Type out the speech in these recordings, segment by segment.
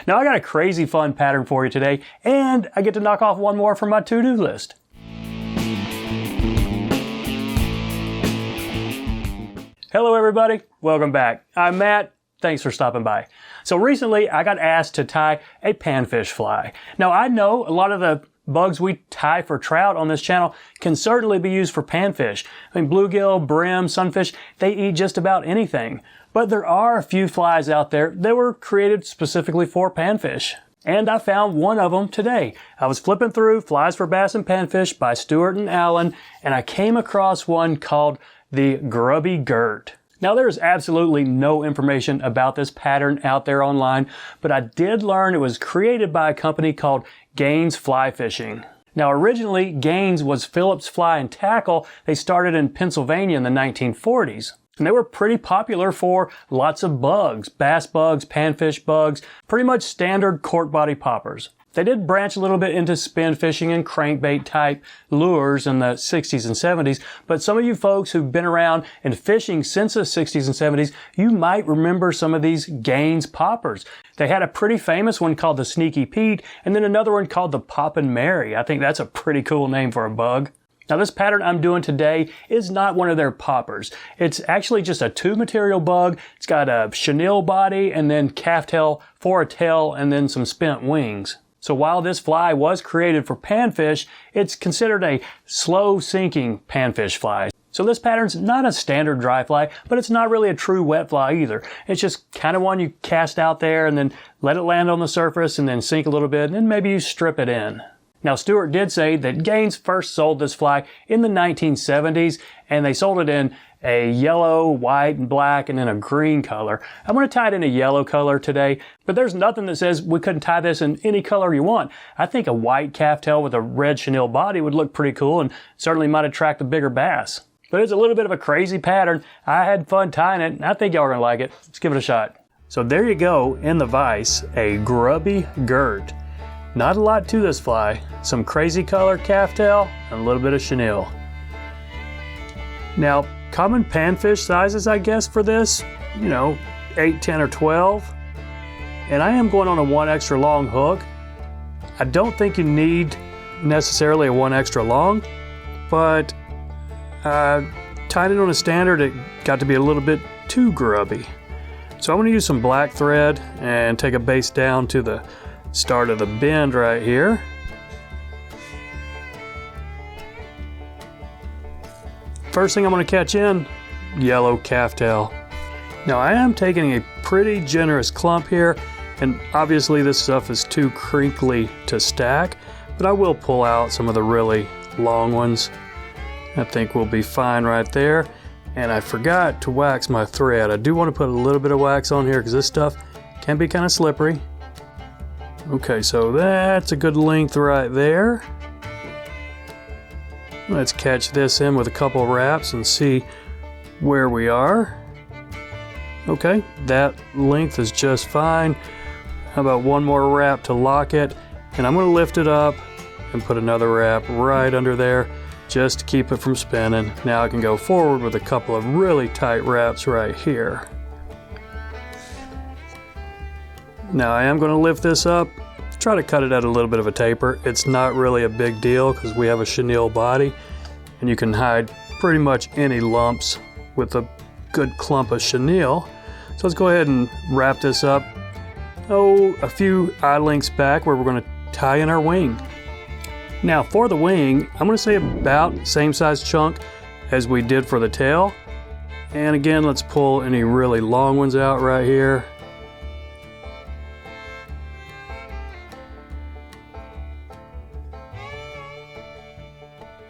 Now I got a crazy fun pattern for you today, and I get to knock off one more from my to-do list. Hello everybody, welcome back. I'm Matt, thanks for stopping by. So recently I got asked to tie a panfish fly. Now I know a lot of the bugs we tie for trout on this channel can certainly be used for panfish. I mean, bluegill, brim, sunfish, they eat just about anything. But there are a few flies out there that were created specifically for panfish. And I found one of them today. I was flipping through Flies for Bass and Panfish by Stewart and Allen, and I came across one called the Grubby Gert. Now there is absolutely no information about this pattern out there online, but I did learn it was created by a company called Gaines Fly Fishing. Now originally Gaines was Phillips Fly and Tackle. They started in Pennsylvania in the 1940s. And they were pretty popular for lots of bugs, bass bugs, panfish bugs, pretty much standard cork body poppers. They did branch a little bit into spin fishing and crankbait type lures in the 60s and 70s, but some of you folks who've been around and fishing since the 60s and 70s, you might remember some of these Gaines poppers. They had a pretty famous one called the Sneaky Pete, and then another one called the Poppin' Mary. I think that's a pretty cool name for a bug. Now this pattern I'm doing today is not one of their poppers. It's actually just a tube material bug. It's got a chenille body and then calftail for a tail and then some spent wings. So while this fly was created for panfish, it's considered a slow sinking panfish fly. So this pattern's not a standard dry fly, but it's not really a true wet fly either. It's just kind of one you cast out there and then let it land on the surface and then sink a little bit and then maybe you strip it in. Now Stewart did say that Gaines first sold this fly in the 1970s and they sold it in a yellow, white, and black, and then a green color. I'm going to tie it in a yellow color today, but there's nothing that says we couldn't tie this in any color you want. I think a white calftail with a red chenille body would look pretty cool and certainly might attract a bigger bass. But it's a little bit of a crazy pattern. I had fun tying it, and I think y'all are going to like it. Let's give it a shot. So there you go, in the vise, a Grubby Gert. Not a lot to this fly. Some crazy color calftail and a little bit of chenille. Now, common panfish sizes, I guess, for this, 8, 10, or 12. And I am going on a 1 extra long hook. I don't think you need necessarily a 1 extra long, but tying it on a standard, it got to be a little bit too grubby. So I'm going to use some black thread and take a base down to the start of the bend right here. First thing I'm going to catch in, yellow calftail. Now I am taking a pretty generous clump here, and obviously this stuff is too crinkly to stack, but I will pull out some of the really long ones. I think we'll be fine right there. And I forgot to wax my thread. I do want to put a little bit of wax on here because this stuff can be kind of slippery. Okay, so that's a good length right there. Let's catch this in with a couple wraps and see where we are. Okay, that length is just fine. How about one more wrap to lock it? And I'm going to lift it up and put another wrap right under there just to keep it from spinning. Now I can go forward with a couple of really tight wraps right here. Now I am going to lift this up, try to cut it at a little bit of a taper. It's not really a big deal because we have a chenille body and you can hide pretty much any lumps with a good clump of chenille. So let's go ahead and wrap this up, a few eye lengths back where we're going to tie in our wing. Now for the wing, I'm going to say about the same size chunk as we did for the tail. And again, let's pull any really long ones out right here.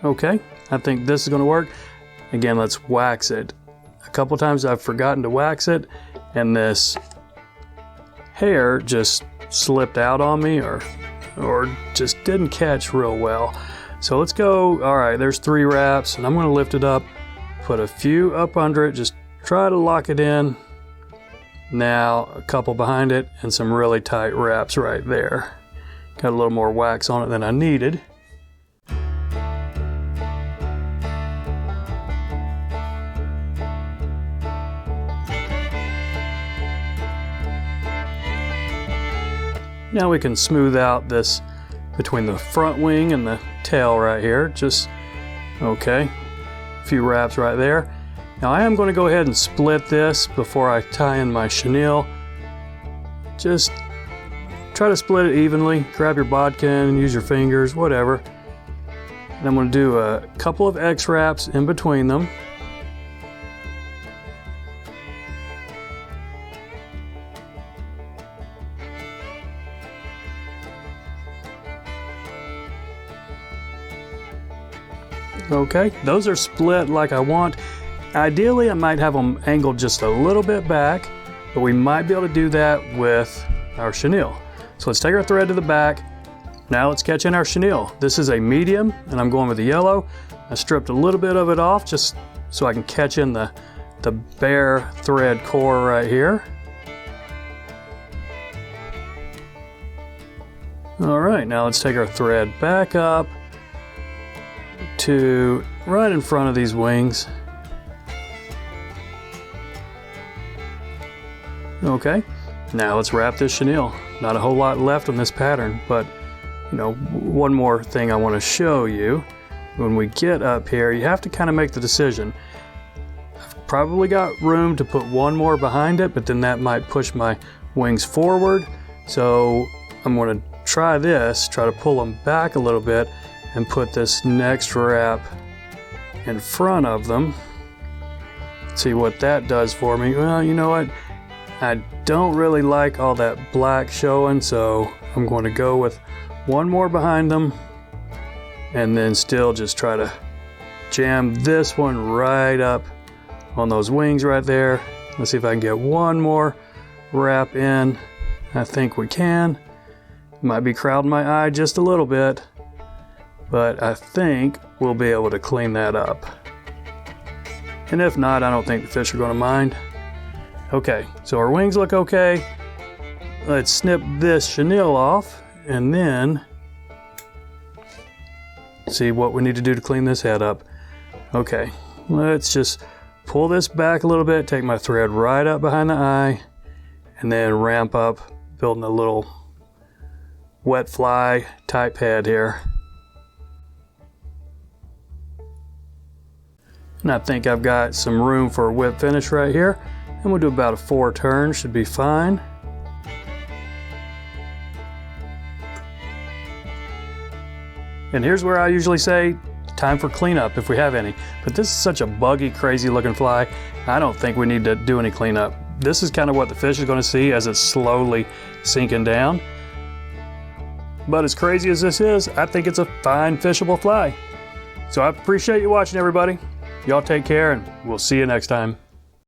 Okay, I think this is going to work. Again, let's wax it. A couple times I've forgotten to wax it and this hair just slipped out on me or just didn't catch real well. So let's go. All right, there's 3 wraps and I'm going to lift it up, put a few up under it, just try to lock it in. Now a couple behind it and some really tight wraps right there. Got a little more wax on it than I needed. Now we can smooth out this between the front wing and the tail right here. Just, okay, a few wraps right there. Now I am going to go ahead and split this before I tie in my chenille. Just try to split it evenly. Grab your bodkin, use your fingers, whatever. And I'm going to do a couple of X wraps in between them. Okay, those are split like I want. Ideally, I might have them angled just a little bit back, but we might be able to do that with our chenille. So let's take our thread to the back. Now let's catch in our chenille. This is a medium, and I'm going with the yellow. I stripped a little bit of it off just so I can catch in the bare thread core right here. All right, now let's take our thread back up to right in front of these wings. Okay, now let's wrap this chenille. Not a whole lot left on this pattern, but you know, one more thing I want to show you. When we get up here, you have to kind of make the decision. I've probably got room to put one more behind it, but then that might push my wings forward. So I'm going to try this, try to pull them back a little bit and put this next wrap in front of them. See what that does for me. Well, you know what? I don't really like all that black showing, so I'm going to go with one more behind them and then still just try to jam this one right up on those wings right there. Let's see if I can get one more wrap in. I think we can. Might be crowding my eye just a little bit, but I think we'll be able to clean that up. And if not, I don't think the fish are going to mind. Okay, so our wings look okay. Let's snip this chenille off and then see what we need to do to clean this head up. Okay, let's just pull this back a little bit, take my thread right up behind the eye, and then ramp up, building a little wet fly type head here. And I think I've got some room for a whip finish right here. And we'll do about a 4 turns, should be fine. And here's where I usually say, time for cleanup if we have any. But this is such a buggy, crazy looking fly, I don't think we need to do any cleanup. This is kind of what the fish is going to see as it's slowly sinking down. But as crazy as this is, I think it's a fine fishable fly. So I appreciate you watching, everybody. Y'all take care, and we'll see you next time.